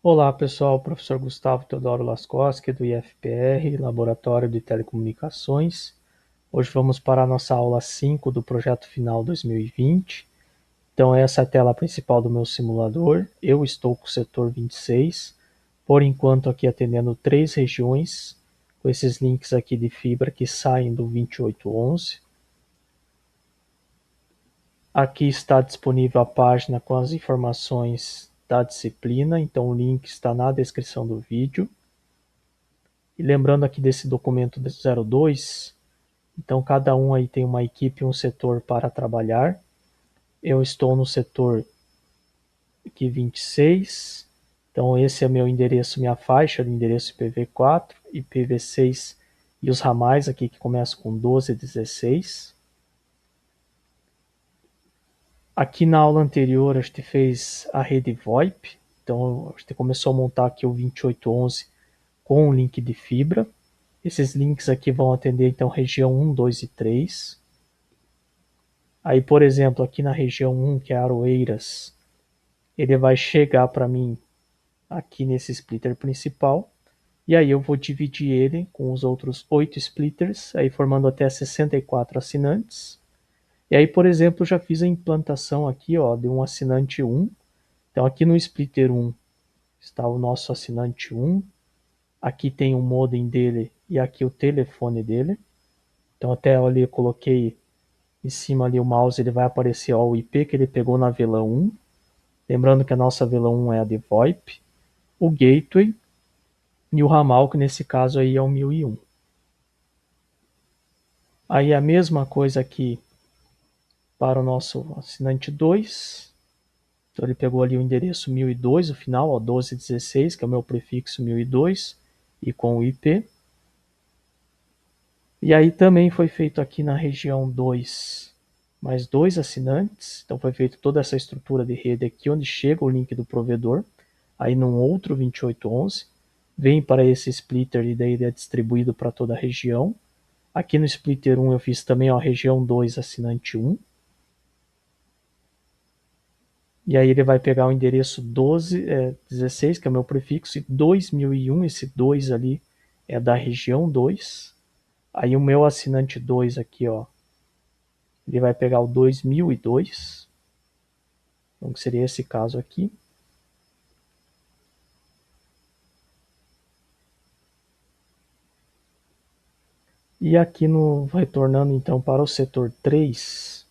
Olá pessoal, professor Gustavo Teodoro Laskoski do IFPR, Laboratório de Telecomunicações. Hoje vamos para a nossa aula 5 do Projeto Final 2020. Então essa é a tela principal do meu simulador. Eu estou com o setor 26, por enquanto aqui atendendo 3 regiões, com esses links aqui de fibra que saem do 2811. Aqui está disponível a página com as informações da disciplina, então o link está na descrição do vídeo. E lembrando aqui desse documento 02, então cada um aí tem uma equipe e um setor para trabalhar. Eu estou no setor aqui 26, então esse é meu endereço, minha faixa de endereço IPv4, IPv6 e os ramais aqui que começam com 12 e 16. Aqui na aula anterior a gente fez a rede VoIP, então a gente começou a montar aqui o 2811 com o link de fibra. Esses links aqui vão atender então região 1, 2 e 3. Aí, por exemplo, aqui na região 1, que é Aroeiras, ele vai chegar para mim aqui nesse splitter principal. E aí eu vou dividir ele com os outros 8 splitters, aí formando até 64 assinantes. E aí, por exemplo, já fiz a implantação aqui ó, de um assinante 1. Então aqui no splitter 1 está o nosso assinante 1. Aqui tem o modem dele e aqui o telefone dele. Então até ali eu coloquei em cima ali o mouse, ele vai aparecer ó, o IP que ele pegou na VLAN 1. Lembrando que a nossa VLAN 1 é a de VoIP, o gateway e o ramal, que nesse caso aí é o 1001. Aí a mesma coisa aqui para o nosso assinante 2. Então ele pegou ali o endereço 1002, o final, ó, 1216, que é o meu prefixo 1002, e com o IP. E aí também foi feito aqui na região 2, mais 2 assinantes. Então foi feita toda essa estrutura de rede aqui, onde chega o link do provedor. Aí num outro 2811, vem para esse splitter e daí ele é distribuído para toda a região. Aqui no splitter 1 eu fiz também a região 2, assinante 1. E aí ele vai pegar o endereço 16, que é o meu prefixo, e 2001, esse 2 ali é da região 2. Aí o meu assinante 2 aqui, ó, ele vai pegar o 2002, então que seria esse caso aqui. E aqui no retornando então para o setor 3,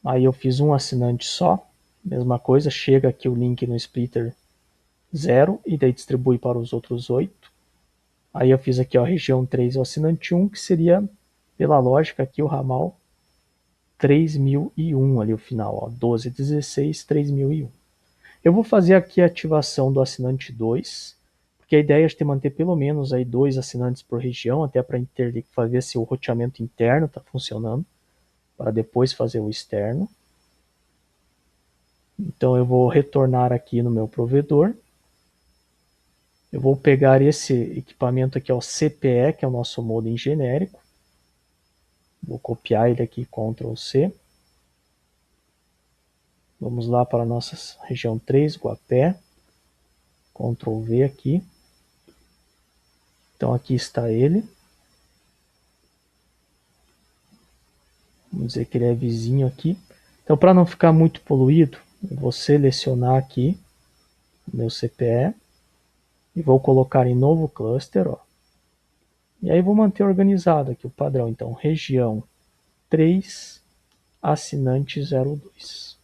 aí eu fiz um assinante só, mesma coisa, chega aqui o link no splitter 0 e daí distribui para os outros 8. Aí eu fiz aqui ó, a região 3, o assinante 1, que seria, pela lógica aqui, o ramal 3001 ali o final, ó, 1216, 3001. Eu vou fazer aqui a ativação do assinante 2, porque a ideia é de manter pelo menos aí 2 assinantes por região, até para ver se o roteamento interno está funcionando, para depois fazer o externo. Então eu vou retornar aqui no meu provedor. Eu vou pegar esse equipamento aqui, o CPE, que é o nosso modem genérico. Vou copiar ele aqui, Ctrl C. Vamos lá para a nossa região 3, Guapé. Ctrl V aqui. Então aqui está ele. Vamos dizer que ele é vizinho aqui. Então para não ficar muito poluído, eu vou selecionar aqui o meu CPE e vou colocar em novo cluster. Ó. E aí vou manter organizado aqui o padrão. Então região 3, assinante 02.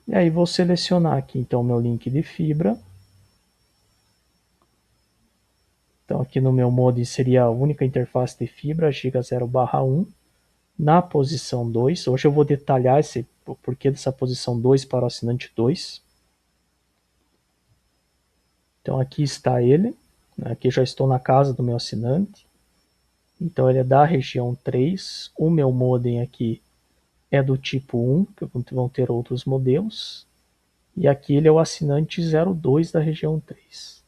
E aí vou selecionar aqui então o meu link de fibra. Então aqui no meu modem seria a única interface de fibra, giga 0/1, na posição 2. Hoje eu vou detalhar o porquê dessa posição 2 para o assinante 2. Então aqui está ele, aqui já estou na casa do meu assinante. Então ele é da região 3, o meu modem aqui é do tipo 1, que vão ter outros modelos. E aqui ele é o assinante 02 da região 3.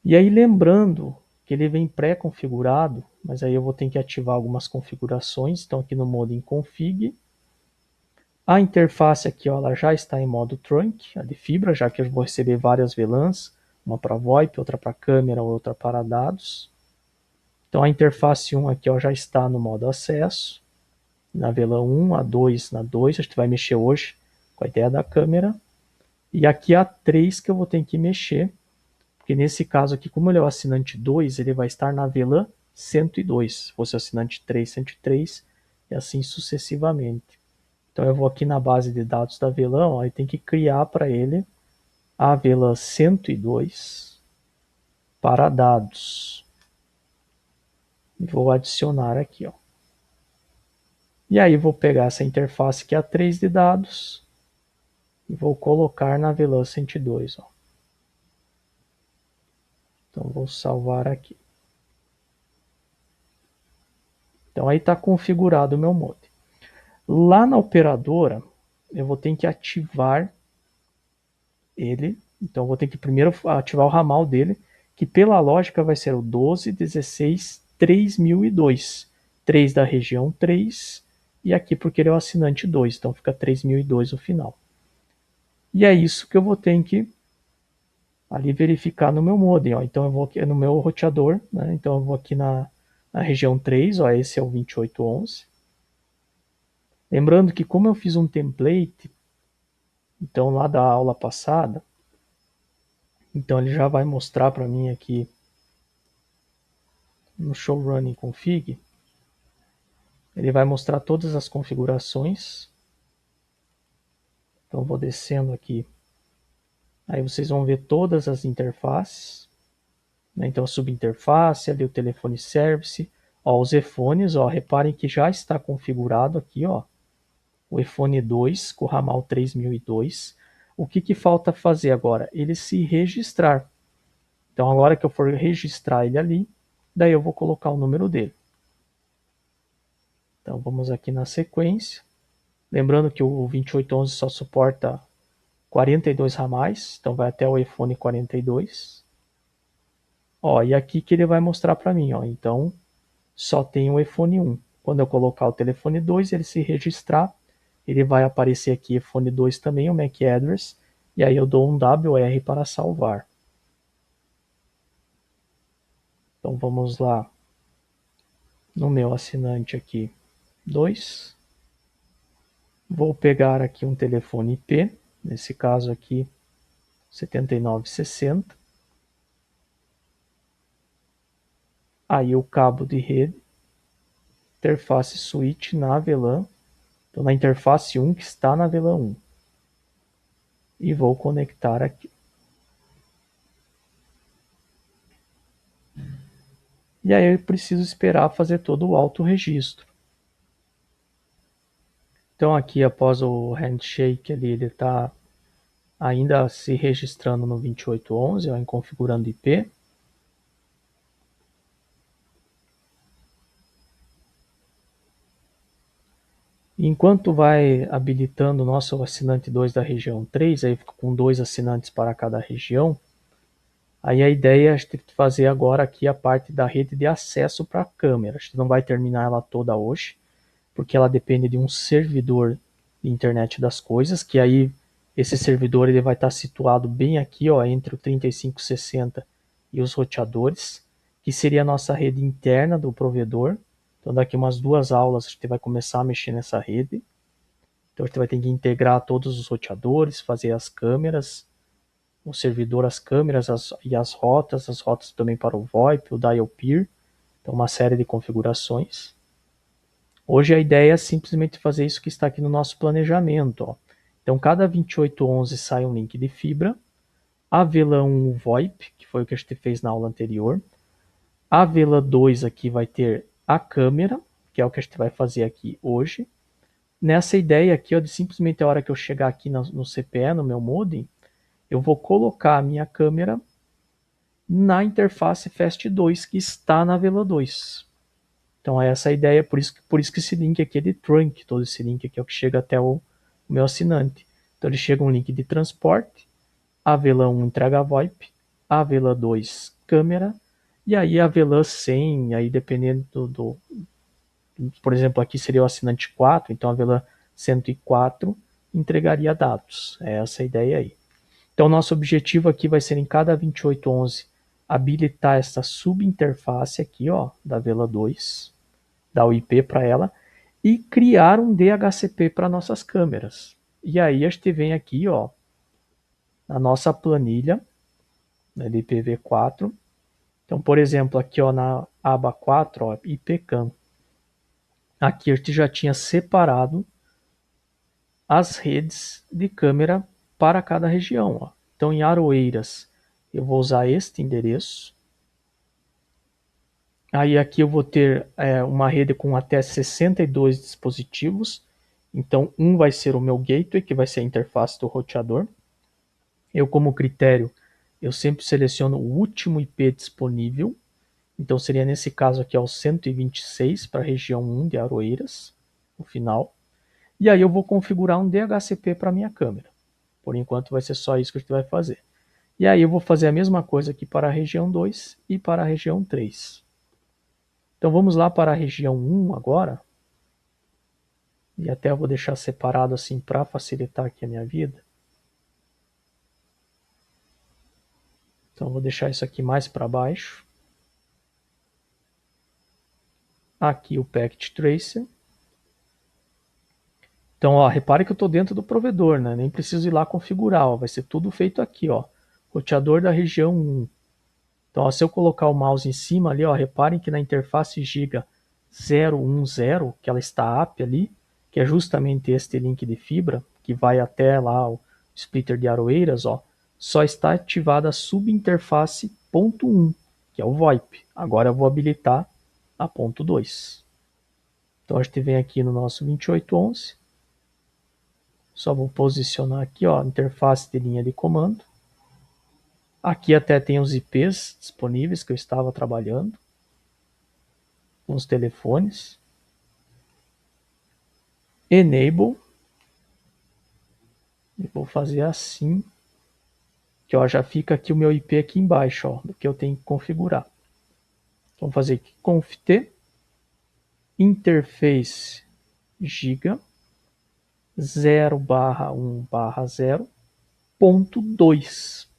E aí lembrando que ele vem pré-configurado, mas aí eu vou ter que ativar algumas configurações. Então aqui no modem config, A interface aqui, ó, ela já está em modo trunk, a de fibra, já que eu vou receber várias VLANs, uma para VoIP, outra para câmera, outra para dados. Então a interface 1 aqui, ó, já está no modo acesso, na VLAN 1, a 2 na 2, a gente vai mexer hoje com a ideia da câmera. E aqui a 3 que eu vou ter que mexer, porque nesse caso aqui, como ele é o assinante 2, ele vai estar na VLAN 102. Se fosse o assinante 3, 103, e assim sucessivamente. Então eu vou aqui na base de dados da VLAN, ó, e tem que criar para ele a VLAN 102 para dados. E vou adicionar aqui, ó. E aí vou pegar essa interface que é a 3 de dados e vou colocar na VLAN 102, ó. Então vou salvar aqui. Então aí está configurado o meu modem. Lá na operadora, eu vou ter que ativar ele. Então eu vou ter que primeiro ativar o ramal dele, que pela lógica vai ser o 12.16.3002. 3 da região 3 e aqui porque ele é o assinante 2, então fica 3002 no final. E é isso que eu vou ter que ali verificar no meu modem, ó. Então eu vou aqui no meu roteador, né? Então eu vou aqui na região 3, ó, esse é o 2811. Lembrando que como eu fiz um template, então lá da aula passada, então ele já vai mostrar para mim aqui no show running config, ele vai mostrar todas as configurações. Então vou descendo aqui, aí vocês vão ver todas as interfaces, né? Então a subinterface, ali o telefone service, ó, os efones, ó, reparem que já está configurado aqui, ó, o iPhone 2 com o ramal 3002. O que falta fazer agora? Ele se registrar. Então, agora que eu for registrar ele ali, daí eu vou colocar o número dele. Então, vamos aqui na sequência. Lembrando que o 2811 só suporta 42 ramais, então vai até o iPhone 42. Ó, e aqui que ele vai mostrar para mim, ó. Então, só tem o iPhone 1. Quando eu colocar o telefone 2, ele se registrar, ele vai aparecer aqui iPhone 2 também, o MAC address, e aí eu dou um WR para salvar. Então vamos lá no meu assinante aqui 2. Vou pegar aqui um telefone IP, nesse caso aqui 7960. Aí o cabo de rede, interface switch na VLAN, então na interface 1 que está na VLAN 1. E vou conectar aqui. E aí eu preciso esperar fazer todo o auto-registro. Então aqui após o handshake ali, ele está ainda se registrando no 2811, ó, em configurando IP. Enquanto vai habilitando o nosso assinante 2 da região 3, aí fica com 2 assinantes para cada região, aí a ideia é a gente fazer agora aqui a parte da rede de acesso para a câmera. A gente não vai terminar ela toda hoje, porque ela depende de um servidor de internet das coisas, que aí esse servidor ele vai estar situado bem aqui, ó, entre o 3560 e os roteadores, que seria a nossa rede interna do provedor. Então daqui umas 2 aulas a gente vai começar a mexer nessa rede. Então a gente vai ter que integrar todos os roteadores, fazer as câmeras, o servidor, as câmeras e as rotas também para o VoIP, o Dial Peer. Então uma série de configurações. Hoje a ideia é simplesmente fazer isso que está aqui no nosso planejamento, ó. Então cada 2811 sai um link de fibra, a VLAN 1 VoIP, que foi o que a gente fez na aula anterior, a VLAN 2 aqui vai ter a câmera, que é o que a gente vai fazer aqui hoje. Nessa ideia aqui, ó, de simplesmente a hora que eu chegar aqui no CPE, no meu modem, eu vou colocar a minha câmera na interface FAST2 que está na VLAN 2. Então é essa a ideia, por isso que esse link aqui é de trunk, todo esse link aqui é o que chega até o meu assinante. Então ele chega um link de transporte, a VLAN 1 entrega a VoIP, a VLAN 2 câmera, e aí a VLAN 100, aí dependendo por exemplo, aqui seria o assinante 4, então a VLAN 104 entregaria dados. É essa a ideia aí. Então, nosso objetivo aqui vai ser em cada 2811 habilitar essa subinterface aqui, ó, da Vela 2, dar o IP para ela e criar um DHCP para nossas câmeras. E aí a gente vem aqui, ó, na nossa planilha, né, de IPv4. Então, por exemplo, aqui ó, na aba 4, ó, IPCAM. Aqui a gente já tinha separado as redes de câmera para cada região. Ó. Então, em Aroeiras, eu vou usar este endereço. Aí aqui eu vou ter uma rede com até 62 dispositivos. Então, um vai ser o meu gateway, que vai ser a interface do roteador. Eu, como critério, eu sempre seleciono o último IP disponível. Então, seria nesse caso aqui, ó, o 126 para a região 1 de Aroeiras, o final. E aí eu vou configurar um DHCP para a minha câmera. Por enquanto vai ser só isso que a gente vai fazer. E aí eu vou fazer a mesma coisa aqui para a região 2 e para a região 3. Então vamos lá para a região 1 agora. E até eu vou deixar separado assim para facilitar aqui a minha vida. Então eu vou deixar isso aqui mais para baixo. Aqui o Packet Tracer. Então, ó, repare que eu estou dentro do provedor, né? Nem preciso ir lá configurar, ó. Vai ser tudo feito aqui, ó. Roteador da região 1. Então, ó, se eu colocar o mouse em cima ali, ó, reparem que na interface Giga 010, que ela está app ali, que é justamente este link de fibra, que vai até lá o splitter de Aroeiras, ó, só está ativada a subinterface ponto 1, que é o VoIP. Agora eu vou habilitar a ponto 2. Então a gente vem aqui no nosso 2811. Só vou posicionar aqui, ó, interface de linha de comando. Aqui até tem os IPs disponíveis que eu estava trabalhando. Com os telefones. Enable. E vou fazer assim. Que ó, já fica aqui o meu IP aqui embaixo, ó, do que eu tenho que configurar. Vamos fazer aqui conft interface giga 0/1/0.2.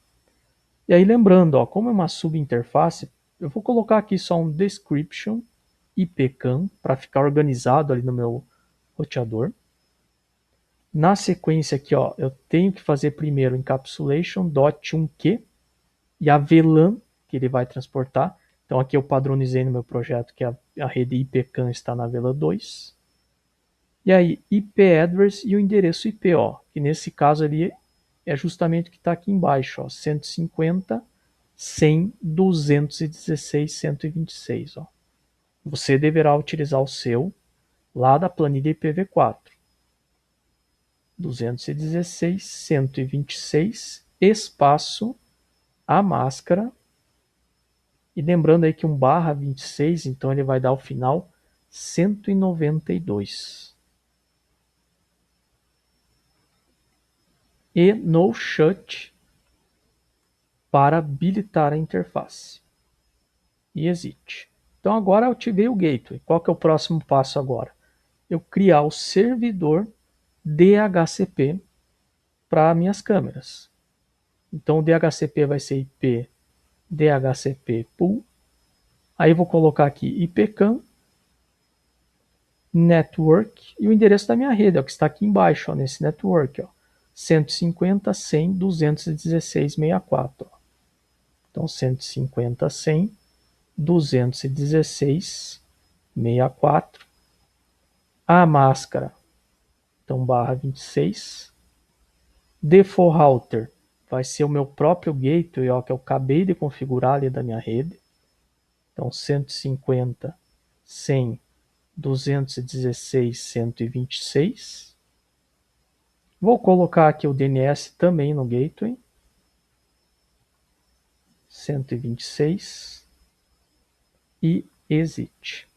E aí lembrando, ó, como é uma subinterface, eu vou colocar aqui só um description IPCAM para ficar organizado ali no meu roteador. Na sequência aqui, ó, eu tenho que fazer primeiro encapsulation.1q e a VLAN que ele vai transportar. Então aqui eu padronizei no meu projeto que a rede IPCAM está na VLAN 2. E aí, IP address e o endereço IP, ó, que nesse caso ali é justamente o que está aqui embaixo, ó, 150, 100, 216, 126. Ó. Você deverá utilizar o seu lá da planilha IPv4. 216, 126, espaço, a máscara. E lembrando aí que 1/26, então ele vai dar o final 192. E no shut para habilitar a interface. E exit. Então agora eu ativei o gateway. Qual que é o próximo passo agora? Eu criar o servidor DHCP para minhas câmeras. Então o DHCP vai ser IP DHCP pool. Aí eu vou colocar aqui IPCAM, network e o endereço da minha rede, ó, que está aqui embaixo, ó, nesse network, ó, 150, 100, 216, 64. Ó. Então 150, 100, 216, 64. A máscara, então /26. Default router vai ser o meu próprio gateway, ó, que eu acabei de configurar ali da minha rede. Então 150, 100, 216, 126. Vou colocar aqui o DNS também no gateway. 126 e exit.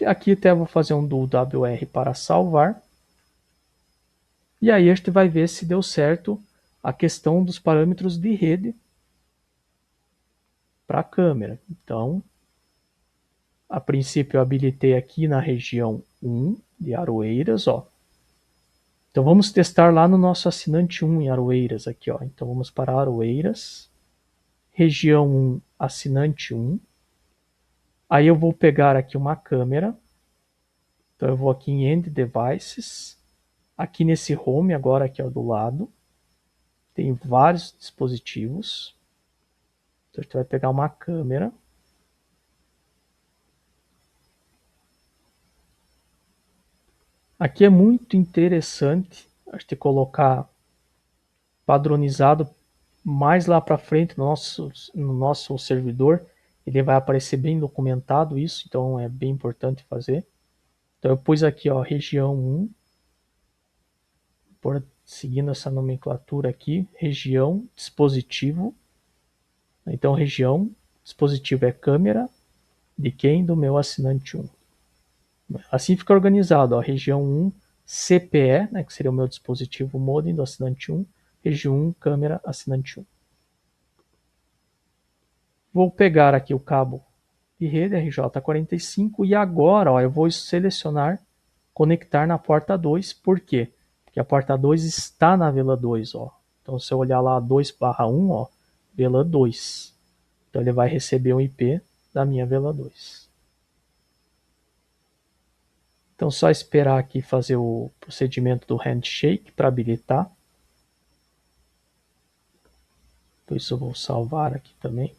Aqui até vou fazer um do WR para salvar. E aí a gente vai ver se deu certo a questão dos parâmetros de rede para a câmera. Então, a princípio eu habilitei aqui na região 1 de Aroeiras, ó. Então vamos testar lá no nosso assinante 1 em Aroeiras aqui, ó. Então vamos para Aroeiras, região 1, assinante 1. Aí eu vou pegar aqui uma câmera. Então eu vou aqui em End Devices, aqui nesse Home agora aqui ó, do lado. Tem vários dispositivos. Então a gente vai pegar uma câmera. Aqui é muito interessante a gente colocar padronizado mais lá para frente no nosso servidor. Ele vai aparecer bem documentado isso, então é bem importante fazer. Então eu pus aqui ó, região 1, seguindo essa nomenclatura aqui, região, dispositivo. Então região, dispositivo é câmera de quem? Do meu assinante 1. Assim fica organizado, ó, região 1, CPE, né, que seria o meu dispositivo modem do assinante 1, região 1, câmera, assinante 1. Vou pegar aqui o cabo de rede RJ45 e agora ó, eu vou selecionar conectar na porta 2, por quê? Porque a porta 2 está na VLAN 2, ó. Então se eu olhar lá 2/1, ó, VLAN 2. Então ele vai receber um IP da minha VLAN 2. Então só esperar aqui fazer o procedimento do handshake para habilitar. Por isso eu vou salvar aqui também.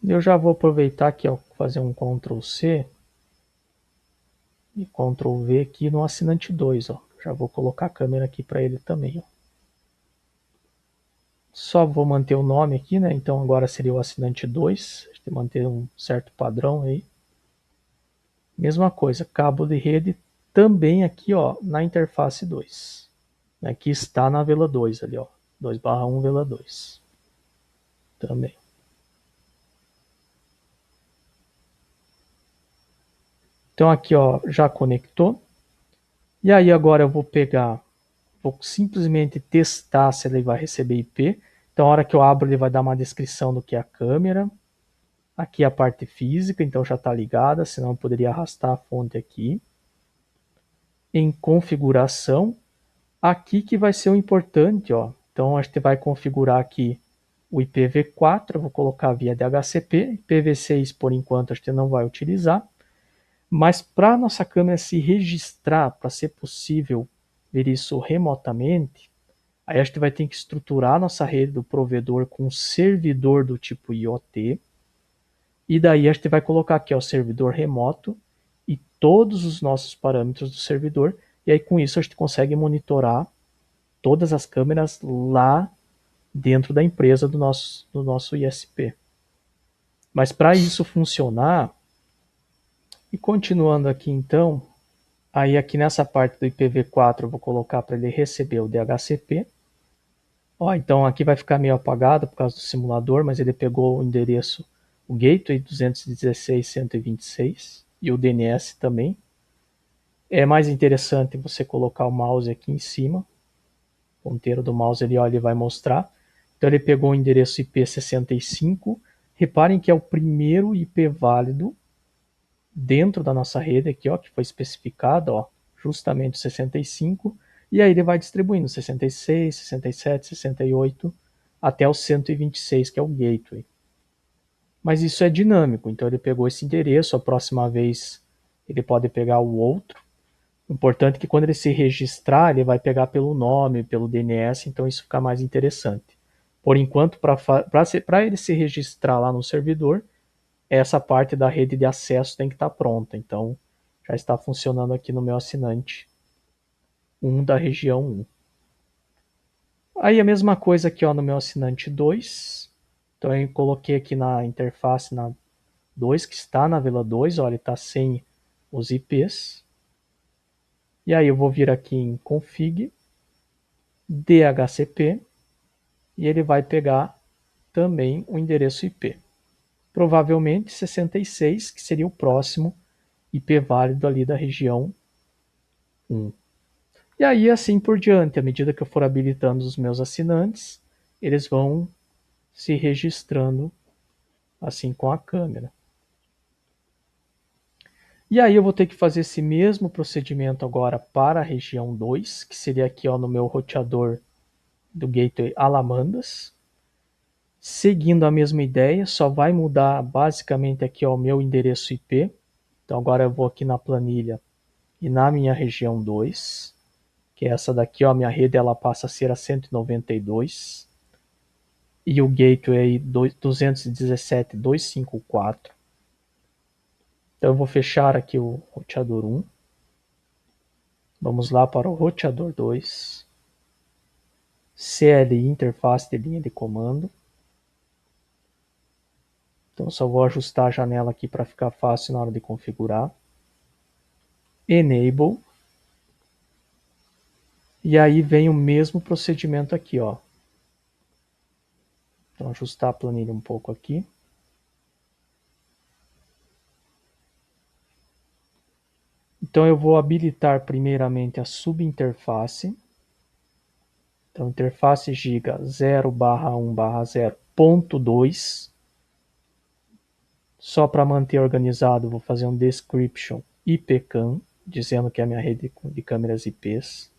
Eu já vou aproveitar aqui, ó, fazer um Ctrl C e Ctrl V aqui no assinante 2, ó. Já vou colocar a câmera aqui para ele também, ó. Só vou manter o nome aqui, né? Então agora seria o assinante 2. A gente manter um certo padrão aí. Mesma coisa, cabo de rede também aqui, ó, na interface 2. Aqui está na VLAN 2 ali, ó. 2/1 VLAN 2. Também. Então aqui, ó, já conectou. E aí agora eu vou pegar, vou simplesmente testar se ele vai receber IP. Então a hora que eu abro ele vai dar uma descrição do que é a câmera. Aqui a parte física, então já está ligada, senão eu poderia arrastar a fonte aqui. Em configuração, aqui que vai ser o importante, ó. Então a gente vai configurar aqui o IPv4, eu vou colocar via DHCP, IPv6 por enquanto a gente não vai utilizar, mas para a nossa câmera se registrar, para ser possível ver isso remotamente, aí a gente vai ter que estruturar a nossa rede do provedor com um servidor do tipo IoT, e daí a gente vai colocar aqui o servidor remoto e todos os nossos parâmetros do servidor, e aí com isso a gente consegue monitorar todas as câmeras lá dentro da empresa do nosso ISP. Mas para isso funcionar, e continuando aqui então, aí aqui nessa parte do IPv4 eu vou colocar para ele receber o DHCP. Ó, então aqui vai ficar meio apagado por causa do simulador, mas ele pegou o endereço, o gateway 216.126 e o DNS também. É mais interessante você colocar o mouse aqui em cima, o ponteiro do mouse ali, ó, ele vai mostrar. Então ele pegou o endereço IP 65. Reparem que é o primeiro IP válido dentro da nossa rede aqui, ó, que foi especificado, ó, justamente o 65. E aí ele vai distribuindo 66, 67, 68 até o 126, que é o gateway. Mas isso é dinâmico, então ele pegou esse endereço, a próxima vez ele pode pegar o outro. O importante é que quando ele se registrar, ele vai pegar pelo nome, pelo DNS, então isso fica mais interessante. Por enquanto, para ele se registrar lá no servidor, essa parte da rede de acesso tem que estar pronta. Então, já está funcionando aqui no meu assinante 1 da região 1. Aí a mesma coisa aqui ó, no meu assinante 2. Então eu coloquei aqui na interface na 2, que está na VLAN 2, olha, ele está sem os IPs. E aí eu vou vir aqui em config, DHCP, e ele vai pegar também o endereço IP. Provavelmente 66, que seria o próximo IP válido ali da região 1. E aí assim por diante, à medida que eu for habilitando os meus assinantes, eles vão se registrando assim com a câmera. E aí eu vou ter que fazer esse mesmo procedimento agora para a região 2, que seria aqui ó, no meu roteador do Gateway Alamandas. Seguindo a mesma ideia, só vai mudar basicamente aqui ó, o meu endereço IP. Então agora eu vou aqui na planilha e na minha região 2, que é essa daqui, ó, a minha rede ela passa a ser a 192 e o gateway 217.254. Então eu vou fechar aqui o roteador 1. Vamos lá para o roteador 2. CLI, interface de linha de comando. Então só vou ajustar a janela aqui para ficar fácil na hora de configurar. Enable. E aí vem o mesmo procedimento aqui, ó. Então ajustar a planilha um pouco aqui. Então eu vou habilitar primeiramente a subinterface. Então interface giga 0/1/0.2. Só para manter organizado, vou fazer um description IPCAM, dizendo que é a minha rede de câmeras IPs.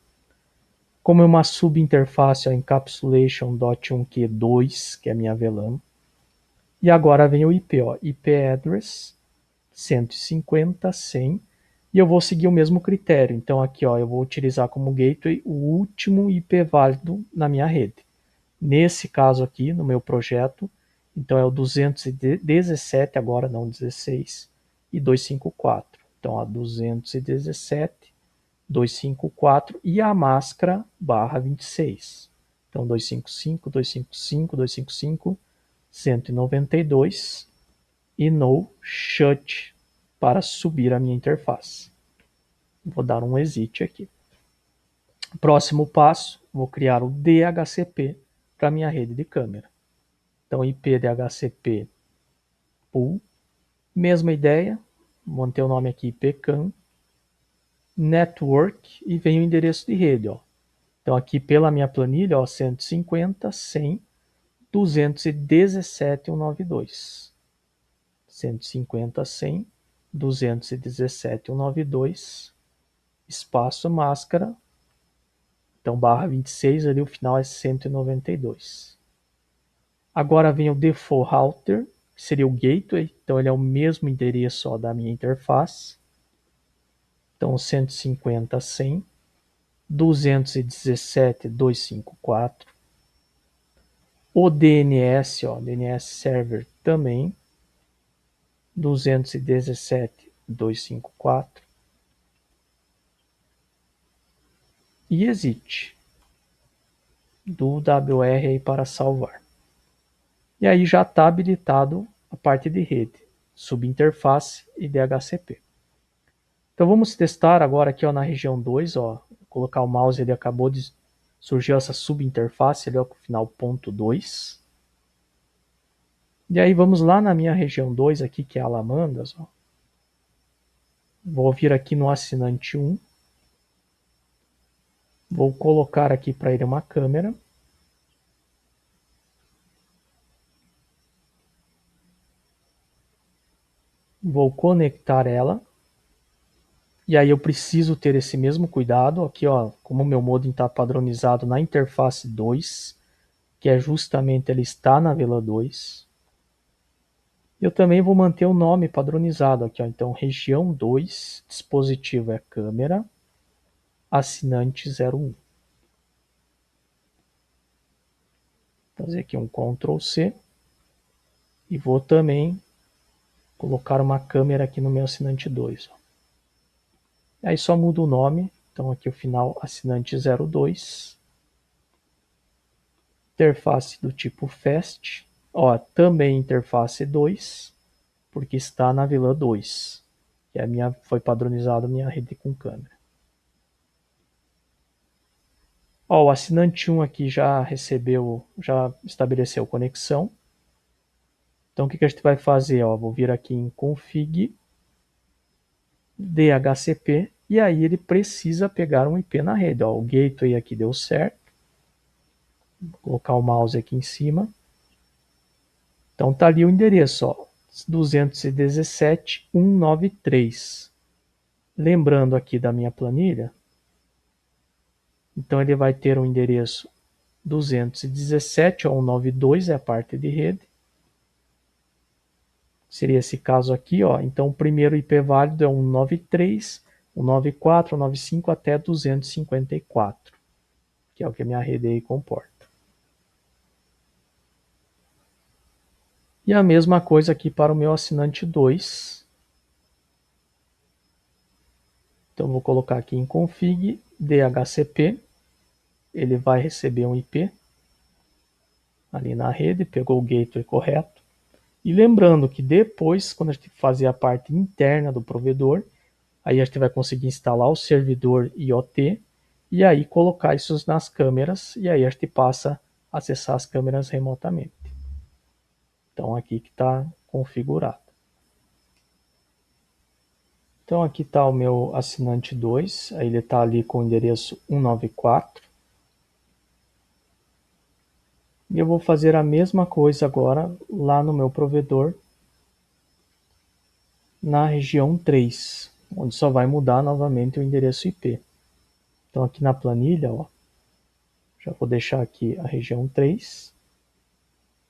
Como é uma subinterface, encapsulation.1q2, que é a minha VLAN. E agora vem o IP, ó, IP address 150.100, e eu vou seguir o mesmo critério. Então aqui ó, eu vou utilizar como gateway o último IP válido na minha rede. Nesse caso aqui, no meu projeto, então é o 217, agora não 16, e 254. Então, ó, 217, 254 e a máscara barra 26. Então, 255, 255, 255, 192 e no shut para subir a minha interface. Vou dar um exit aqui. Próximo passo, vou criar o DHCP para minha rede de câmera. Então, IP DHCP pool, mesma ideia, manter o nome aqui IPCAM, network e vem o endereço de rede, ó. Então aqui pela minha planilha, ó, 150, 100, 217, 192. 150, 100, 217, 192, espaço máscara. Então barra 26 ali, o final é 192. Agora vem o default router, que seria o gateway. Então ele é o mesmo endereço ó, da minha interface. Então 150, 100, 217, 254. O DNS, ó, DNS Server também, 217, 254. E exit do WR aí para salvar. E aí já está habilitado a parte de rede, subinterface e DHCP. Então vamos testar agora aqui ó, na região 2, ó, colocar o mouse, ele acabou de surgir essa subinterface ali ó, com o final ponto 2. E aí vamos lá na minha região 2 aqui, que é Alamandas, ó. Vou vir aqui no assinante 1. Vou colocar aqui para ele uma câmera. Vou conectar ela. E aí eu preciso ter esse mesmo cuidado. Aqui, ó, como o meu modem está padronizado na interface 2, que é justamente ele está na VLAN 2. Eu também vou manter o nome padronizado aqui, ó. Então, região 2, dispositivo é câmera, assinante 01. Fazer aqui um Ctrl C. E vou também colocar uma câmera aqui no meu assinante 2. Ó. Aí só muda o nome. Então aqui o final assinante 02. Interface do tipo FAST. Ó, também interface 2, porque está na VLAN 2. Que é a minha, foi padronizado a minha rede com câmera. Ó, o assinante 1 aqui já recebeu, já estabeleceu conexão. Então o que a gente vai fazer? Ó, vou vir aqui em config DHCP e aí ele precisa pegar um IP na rede. Ó, o gateway aqui deu certo. Vou colocar o mouse aqui em cima. Então tá ali o endereço, ó, 217.193. Lembrando aqui da minha planilha, então ele vai ter o endereço 217.192 é a parte de rede. Seria esse caso aqui, ó. Então o primeiro IP válido é 193, 194, 195 até 254, que é o que a minha rede aí comporta. E a mesma coisa aqui para o meu assinante 2. Então vou colocar aqui em config DHCP. Ele vai receber um IP ali na rede, pegou o gateway correto. E lembrando que depois, quando a gente fazer a parte interna do provedor, aí a gente vai conseguir instalar o servidor IoT e aí colocar isso nas câmeras e aí a gente passa a acessar as câmeras remotamente. Então aqui que está configurado. Então aqui está o meu assinante 2, aí ele está ali com o endereço 194. E eu vou fazer a mesma coisa agora lá no meu provedor, na região 3, onde só vai mudar novamente o endereço IP. Então aqui na planilha, ó, já vou deixar aqui a região 3,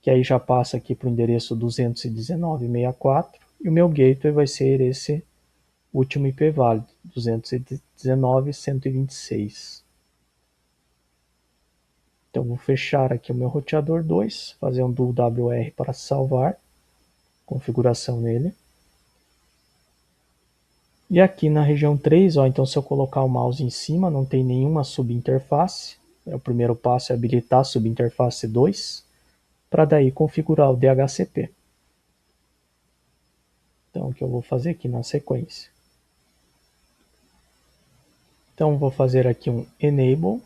que aí já passa aqui para o endereço 219.64, e o meu gateway vai ser esse último IP válido, 219.126. Então vou fechar aqui o meu roteador 2, fazer um dual WR para salvar configuração nele. E aqui na região 3, ó, então se eu colocar o mouse em cima, não tem nenhuma subinterface. O primeiro passo é habilitar a subinterface 2, para daí configurar o DHCP. Então, o que eu vou fazer aqui na sequência. Então, vou fazer aqui um enable.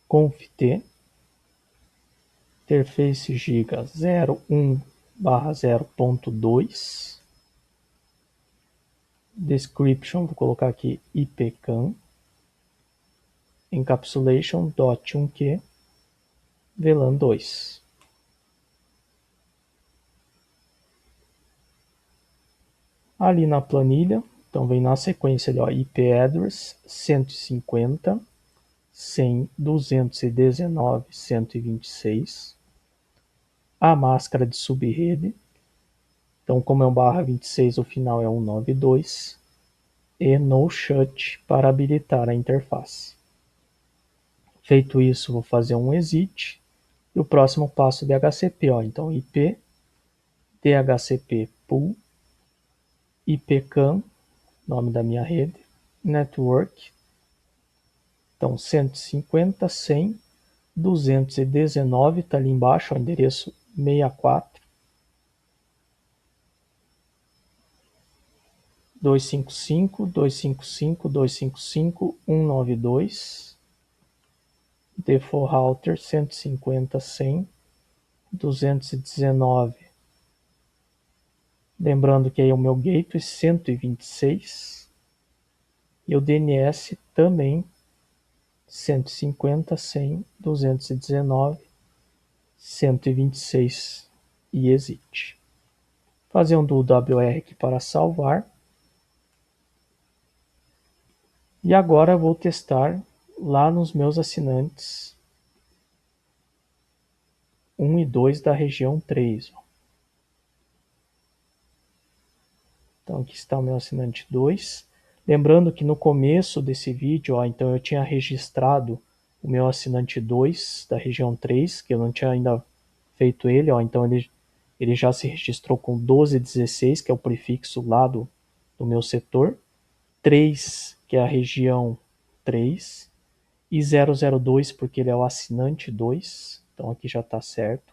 Conft interface giga 01/0.2. Description, vou colocar aqui ipcam. Encapsulation.1q VLAN 2. Ali na planilha, então vem na sequência ali, ó, IP address 150, 100, 219, 126. A máscara de subrede. Então, como é um /26, o final é 192. E no shut para habilitar a interface. Feito isso, vou fazer um exit. E o próximo passo é DHCP. Ó. Então, IP, DHCP pool, IPCAM, nome da minha rede, network. Então, 150, 100, 219, está ali embaixo, o endereço 64. 255, 255, 255, 192. Default router 150, 100, 219. Lembrando que aí é o meu gateway 126. E o DNS também 150, 100, 219, 126 e exit. Fazer um do WR aqui para salvar. E agora vou testar lá nos meus assinantes 1 e 2 da região 3. Então aqui está o meu assinante 2. Lembrando que no começo desse vídeo, ó, então eu tinha registrado o meu assinante 2 da região 3, que eu não tinha ainda feito ele, ó, então ele já se registrou com 1216, que é o prefixo lá do meu setor, 3, que é a região 3, e 002, porque ele é o assinante 2, então aqui já está certo.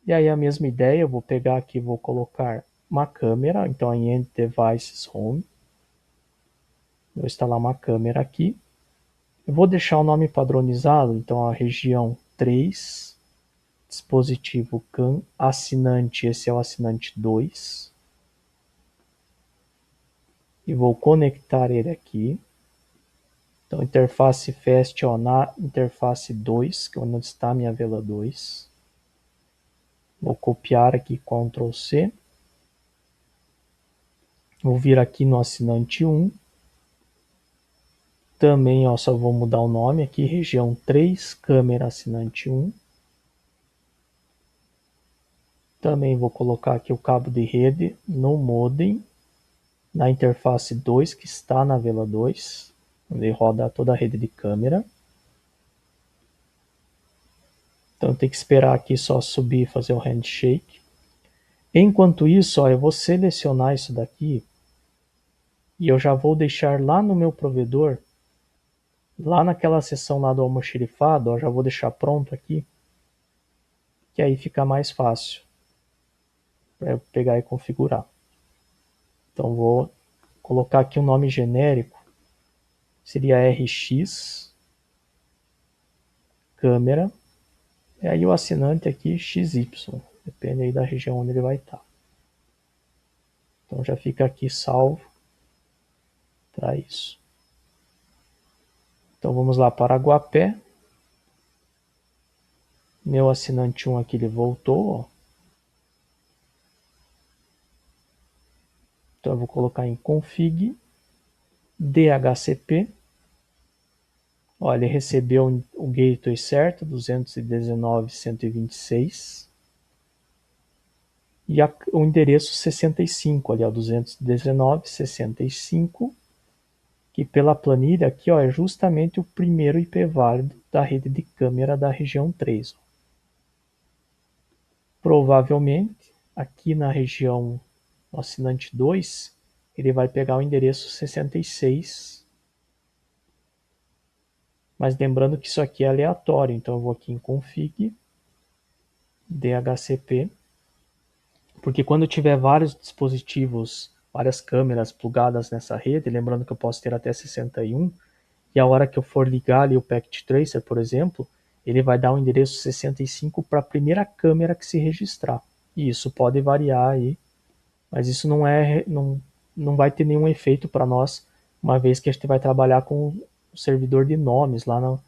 E aí a mesma ideia, eu vou pegar aqui, vou colocar uma câmera, então em End Devices Home, vou instalar uma câmera aqui. Eu vou deixar o nome padronizado, então a região 3, dispositivo CAN, assinante, esse é o assinante 2. E vou conectar ele aqui. Então interface fast, ó, na interface 2, que é onde está a minha vela 2. Vou copiar aqui, Ctrl C. Vou vir aqui no assinante 1. Também, ó, só vou mudar o nome aqui, região 3, câmera assinante 1. Também vou colocar aqui o cabo de rede no modem, na interface 2, que está na vela 2, onde roda toda a rede de câmera. Então tem que esperar aqui só subir e fazer o handshake. Enquanto isso, ó, eu vou selecionar isso daqui e eu já vou deixar lá no meu provedor, lá naquela seção lá do almoxarifado, ó, já vou deixar pronto aqui, que aí fica mais fácil para eu pegar e configurar. Então vou colocar aqui um nome genérico, seria RX, câmera, e aí o assinante aqui XY, depende aí da região onde ele vai estar. Então já fica aqui salvo para isso. Então vamos lá para Guapé. Meu assinante 1 aqui ele voltou, ó. Então eu vou colocar em config DHCP. Ó, ele recebeu o gateway certo, 219.126. E o endereço 65 ali, ó, 219.65, que pela planilha aqui, ó, é justamente o primeiro IP válido da rede de câmera da região 3. Ó. Provavelmente, aqui na região no assinante 2, ele vai pegar o endereço 66. Mas lembrando que isso aqui é aleatório, então eu vou aqui em config DHCP, porque quando eu tiver vários dispositivos, várias câmeras plugadas nessa rede, lembrando que eu posso ter até 61, e a hora que eu for ligar ali o Packet Tracer, por exemplo, ele vai dar o endereço 65 para a primeira câmera que se registrar. E isso pode variar aí, mas isso não vai ter nenhum efeito para nós, uma vez que a gente vai trabalhar com o servidor de nomes lá no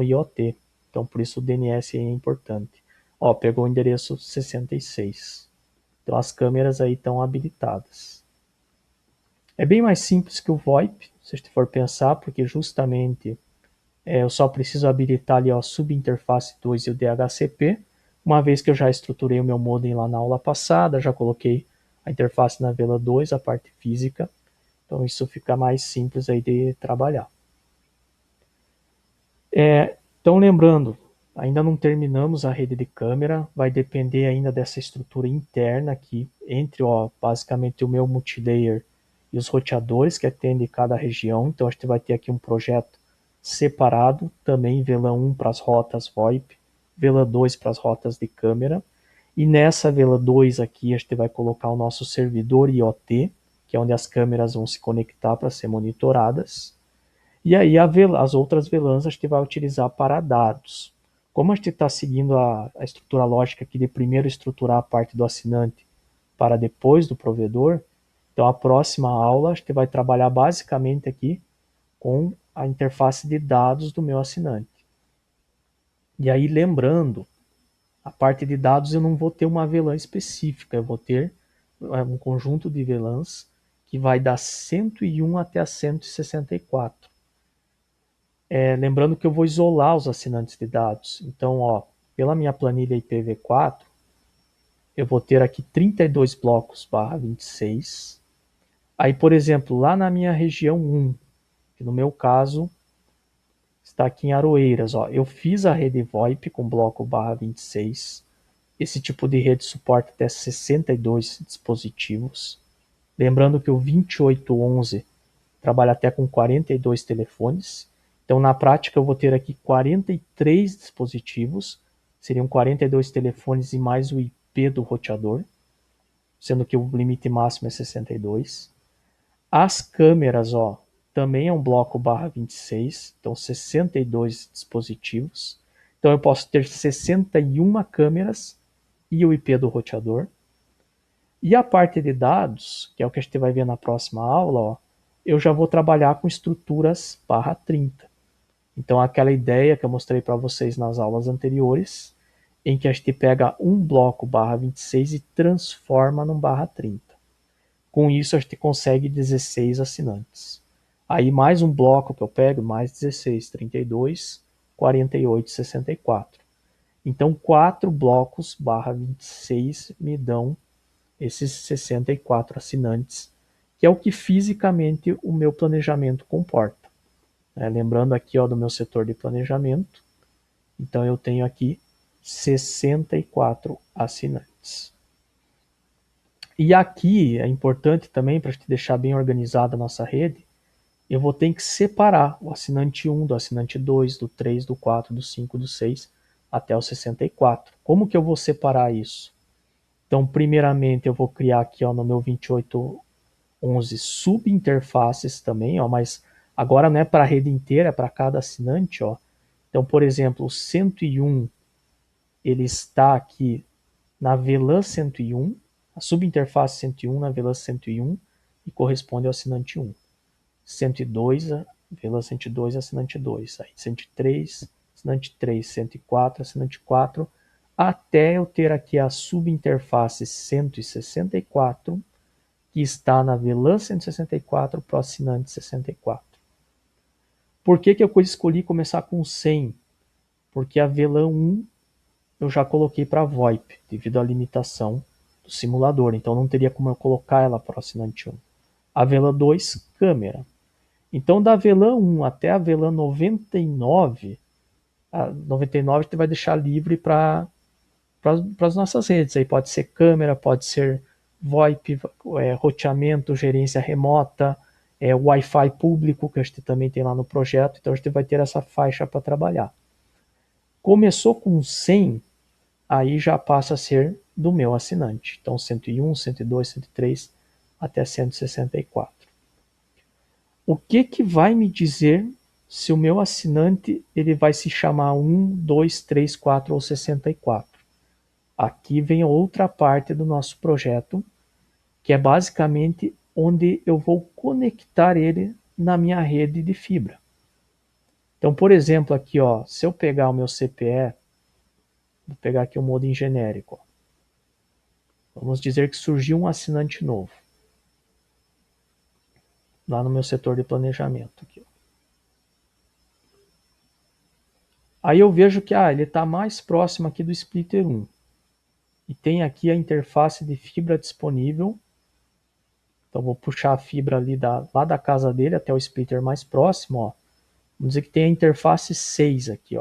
IoT. Então por isso o DNS é importante. Ó, pegou o endereço 66. Então as câmeras aí estão habilitadas. É bem mais simples que o VoIP, se a gente for pensar, porque justamente eu só preciso habilitar ali a subinterface 2 e o DHCP, uma vez que eu já estruturei o meu modem lá na aula passada, já coloquei a interface na vela 2, a parte física, então isso fica mais simples aí de trabalhar. Então lembrando, ainda não terminamos a rede de câmera, vai depender ainda dessa estrutura interna aqui, entre basicamente o meu multilayer e os roteadores que atendem cada região, então a gente vai ter aqui um projeto separado, também VLAN 1 para as rotas VoIP, VLAN 2 para as rotas de câmera, e nessa VLAN 2 aqui a gente vai colocar o nosso servidor IoT, que é onde as câmeras vão se conectar para ser monitoradas, e aí as outras VLANs a gente vai utilizar para dados. Como a gente está seguindo a estrutura lógica aqui de primeiro estruturar a parte do assinante para depois do provedor, então a próxima aula a gente vai trabalhar basicamente aqui com a interface de dados do meu assinante. E aí lembrando, a parte de dados eu não vou ter uma VLAN específica, eu vou ter um conjunto de VLANs que vai da 101 até a 164. Lembrando que eu vou isolar os assinantes de dados. Então, pela minha planilha IPv4, eu vou ter aqui 32 blocos barra 26. Aí, por exemplo, lá na minha região 1, que no meu caso está aqui em Aroeiras, eu fiz a rede VoIP com bloco barra 26. Esse tipo de rede suporta até 62 dispositivos. Lembrando que o 2811 trabalha até com 42 telefones. Então, na prática, eu vou ter aqui 43 dispositivos, seriam 42 telefones e mais o IP do roteador, sendo que o limite máximo é 62. As câmeras, também é um bloco barra 26, então 62 dispositivos. Então, eu posso ter 61 câmeras e o IP do roteador. E a parte de dados, que é o que a gente vai ver na próxima aula, eu já vou trabalhar com estruturas barra 30. Então, aquela ideia que eu mostrei para vocês nas aulas anteriores, em que a gente pega um bloco /26 e transforma num /30. Com isso, a gente consegue 16 assinantes. Aí mais um bloco que eu pego, mais 16, 32, 48, 64. Então, 4 blocos /26 me dão esses 64 assinantes, que é o que fisicamente o meu planejamento comporta. Lembrando aqui do meu setor de planejamento, então eu tenho aqui 64 assinantes. E aqui é importante também, para a gente deixar bem organizada a nossa rede, eu vou ter que separar o assinante 1 do assinante 2, do 3, do 4, do 5, do 6, até o 64. Como que eu vou separar isso? Então, primeiramente, eu vou criar aqui no meu 2811 subinterfaces também, mas agora não é para a rede inteira, é para cada assinante. Então, por exemplo, o 101, ele está aqui na VLAN 101, a subinterface 101 na VLAN 101 e corresponde ao assinante 1. 102, VLAN 102, assinante 2. Aí 103, assinante 3, 104, assinante 4, até eu ter aqui a subinterface 164, que está na VLAN 164 para o assinante 64. Por que eu escolhi começar com 100? Porque a VLAN 1 eu já coloquei para VoIP, devido à limitação do simulador. Então não teria como eu colocar ela para o assinante 1. A VLAN 2, câmera. Então da VLAN 1 até a VLAN 99, a 99 você vai deixar livre para as nossas redes. Aí pode ser câmera, pode ser VoIP, roteamento, gerência remota, Wi-Fi público, que a gente também tem lá no projeto. Então a gente vai ter essa faixa para trabalhar. Começou com 100, aí já passa a ser do meu assinante. Então 101, 102, 103 até 164. O que vai me dizer se o meu assinante ele vai se chamar 1, 2, 3, 4 ou 64? Aqui vem outra parte do nosso projeto, que é basicamente onde eu vou conectar ele na minha rede de fibra. Então, por exemplo, aqui, se eu pegar o meu CPE, vou pegar aqui o modem genérico. Vamos dizer que surgiu um assinante novo, lá no meu setor de planejamento. Aqui. Aí eu vejo que ele está mais próximo aqui do splitter 1. E tem aqui a interface de fibra disponível. Então vou puxar a fibra ali lá da casa dele até o splitter mais próximo. Vamos dizer que tem a interface 6 aqui.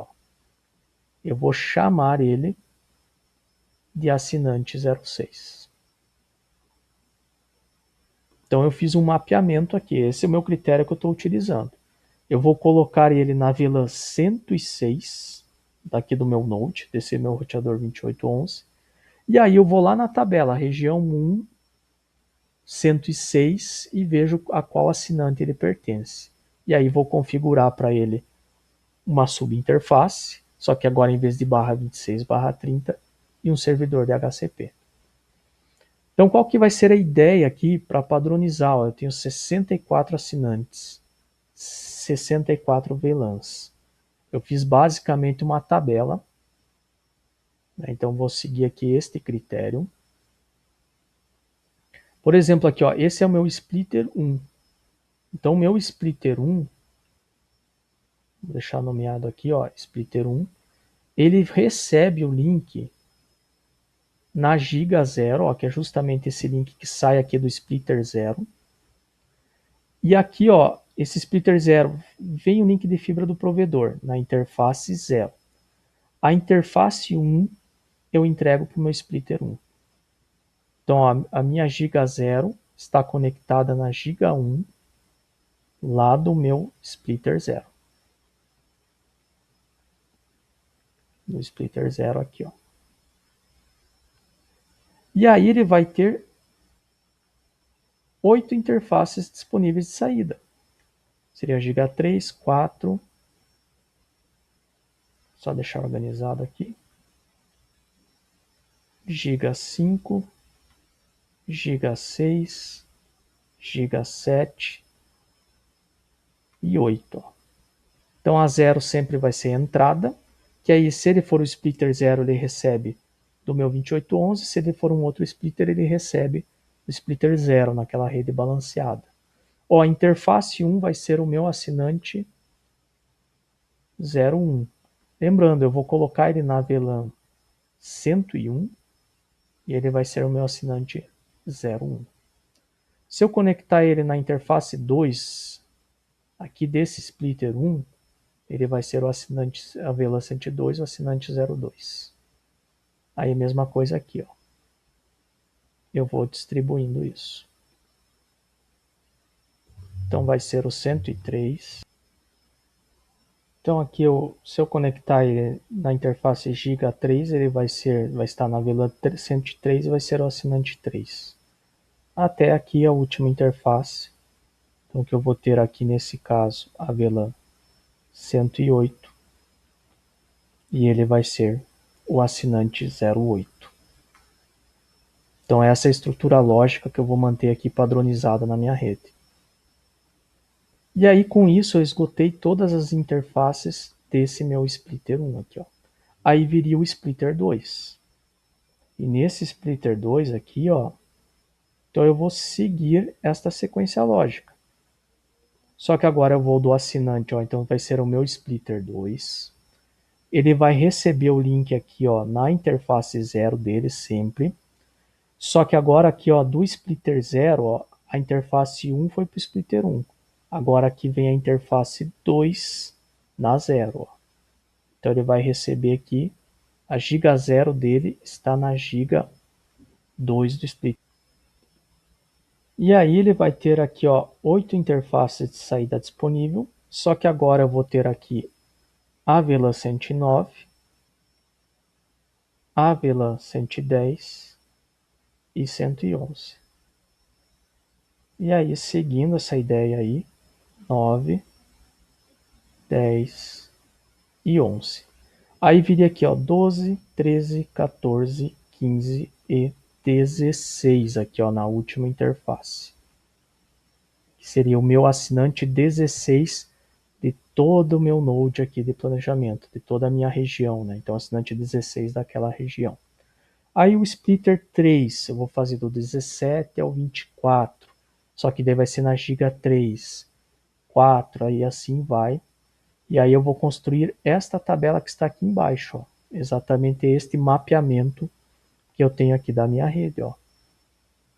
Eu vou chamar ele de assinante 06. Então eu fiz um mapeamento aqui. Esse é o meu critério que eu estou utilizando. Eu vou colocar ele na VLAN 106, daqui do meu Node, desse meu roteador 2811. E aí eu vou lá na tabela, região 1, 106, e vejo a qual assinante ele pertence. E aí vou configurar para ele uma subinterface, só que agora em vez de /26, /30, e um servidor de HCP. Então qual que vai ser a ideia aqui para padronizar? Eu tenho 64 assinantes, 64 VLANs. Eu fiz basicamente uma tabela, então vou seguir aqui este critério. Por exemplo, aqui, esse é o meu splitter 1. Então, o meu splitter 1, vou deixar nomeado aqui, splitter 1, ele recebe o link na giga 0, que é justamente esse link que sai aqui do splitter 0. E aqui, esse splitter 0 vem o link de fibra do provedor, na interface 0. A interface 1 eu entrego para o meu splitter 1. Então, a minha giga 0 está conectada na giga 1, lá do meu splitter 0. No splitter 0 aqui, E aí ele vai ter 8 interfaces disponíveis de saída. Seria giga 3, 4, só deixar organizado aqui. Giga 5, giga 6, giga 7 e 8. Então a 0 sempre vai ser a entrada, que aí se ele for o splitter 0, ele recebe do meu 2811, se ele for um outro splitter, ele recebe o splitter 0 naquela rede balanceada. Ó, a interface 1 vai ser o meu assinante 01. Lembrando, eu vou colocar ele na VLAN 101 e ele vai ser o meu assinante 01. Se eu conectar ele na interface 2, aqui desse splitter 1, ele vai ser o assinante, a VLAN 102, o assinante 02. Aí a mesma coisa aqui, ó. Eu vou distribuindo isso. Então vai ser o 103. Então aqui se eu conectar ele na interface Giga 3, ele vai estar na VLAN 103 e vai ser o assinante 3. Até aqui a última interface. Então que eu vou ter aqui nesse caso a VLAN 108 e ele vai ser o assinante 08. Então essa é a estrutura lógica que eu vou manter aqui padronizada na minha rede. E aí com isso eu esgotei todas as interfaces desse meu splitter 1 aqui, ó. Aí viria o splitter 2. E nesse splitter 2 aqui, ó, então eu vou seguir esta sequência lógica. Só que agora eu vou do assinante, ó, então vai ser o meu splitter 2. Ele vai receber o link aqui, ó, na interface 0 dele sempre. Só que agora aqui, ó, do splitter 0, ó, a interface 1 foi para o splitter 1. Agora aqui vem a interface 2 na 0, ó. Então ele vai receber aqui, a giga 0 dele está na giga 2 do splitter. E aí ele vai ter aqui, ó, 8 interfaces de saída disponível, só que agora eu vou ter aqui a VLAN 109, a VLAN 110 e 111. E aí, seguindo essa ideia aí, 9, 10 e 11. Aí viria aqui, ó, 12, 13, 14, 15 e 16 aqui, ó, na última interface. Que seria o meu assinante 16 de todo o meu node aqui de planejamento, de toda a minha região, né? Então, assinante 16 daquela região. Aí o splitter 3, eu vou fazer do 17 ao 24, só que daí vai ser na giga 3, 4, aí assim vai. E aí eu vou construir esta tabela que está aqui embaixo, ó. Exatamente este mapeamento que eu tenho aqui da minha rede, ó.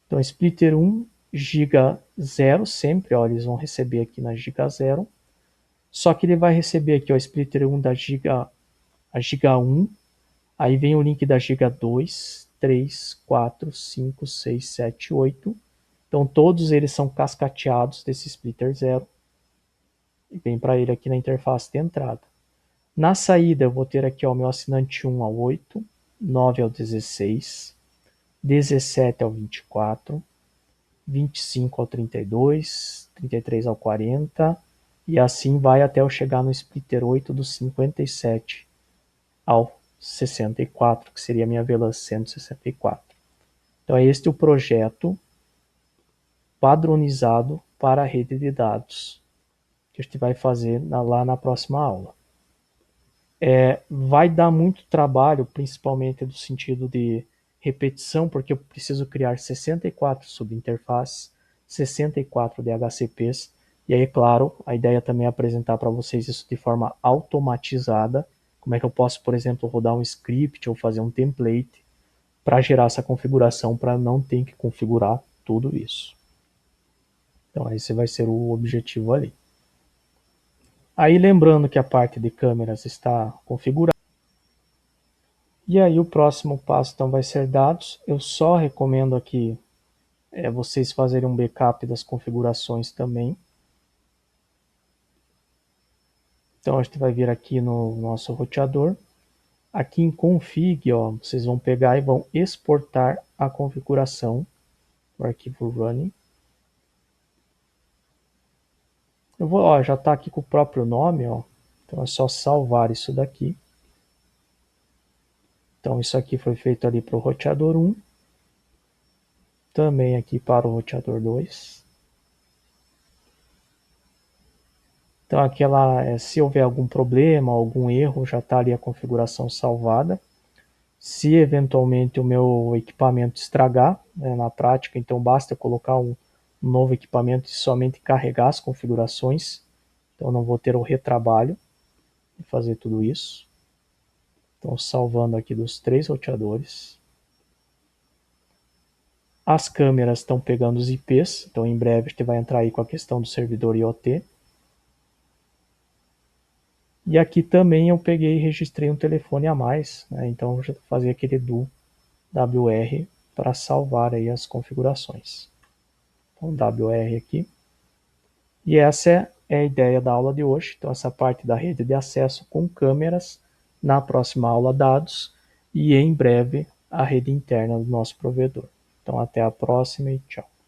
Então, splitter 1, giga 0 sempre, ó, eles vão receber aqui na giga 0. Só que ele vai receber aqui, ó, splitter 1 da giga, a giga 1. Aí vem o link da giga 2, 3, 4, 5, 6, 7, 8. Então todos eles são cascateados desse splitter 0. E vem para ele aqui na interface de entrada. Na saída eu vou ter aqui, ó, o meu assinante 1 ao 8, 9 ao 16, 17 ao 24, 25 ao 32, 33 ao 40, e assim vai até eu chegar no splitter 8 do 57 ao 64, que seria a minha VLAN 164. Então é este o projeto padronizado para a rede de dados que a gente vai fazer lá na próxima aula. Vai dar muito trabalho, principalmente do sentido de repetição, porque eu preciso criar 64 subinterfaces, 64 DHCPs, e aí, claro, a ideia também é apresentar para vocês isso de forma automatizada, como é que eu posso, por exemplo, rodar um script ou fazer um template para gerar essa configuração, para não ter que configurar tudo isso. Então esse vai ser o objetivo ali. Aí lembrando que a parte de câmeras está configurada. E aí o próximo passo então vai ser dados. Eu só recomendo aqui vocês fazerem um backup das configurações também. Então a gente vai vir aqui no nosso roteador. Aqui em config, ó, vocês vão pegar e vão exportar a configuração do arquivo running. Eu vou, ó, já está aqui com o próprio nome, ó. Então é só salvar isso daqui. Então isso aqui foi feito ali para o roteador 1. Também aqui para o roteador 2. Então, se houver algum problema, algum erro, já está ali a configuração salvada. Se eventualmente o meu equipamento estragar, né, na prática, então basta colocar um novo equipamento e somente carregar as configurações. Então, não vou ter o retrabalho de fazer tudo isso. Então, salvando aqui dos 3 roteadores. As câmeras estão pegando os IPs, então em breve a gente vai entrar aí com a questão do servidor IoT. E aqui também eu peguei e registrei um telefone a mais, né? Então eu já fazer aquele do WR para salvar aí as configurações. Então WR aqui. E essa é a ideia da aula de hoje. Então essa parte da rede de acesso com câmeras, na próxima aula dados e em breve a rede interna do nosso provedor. Então até a próxima e tchau.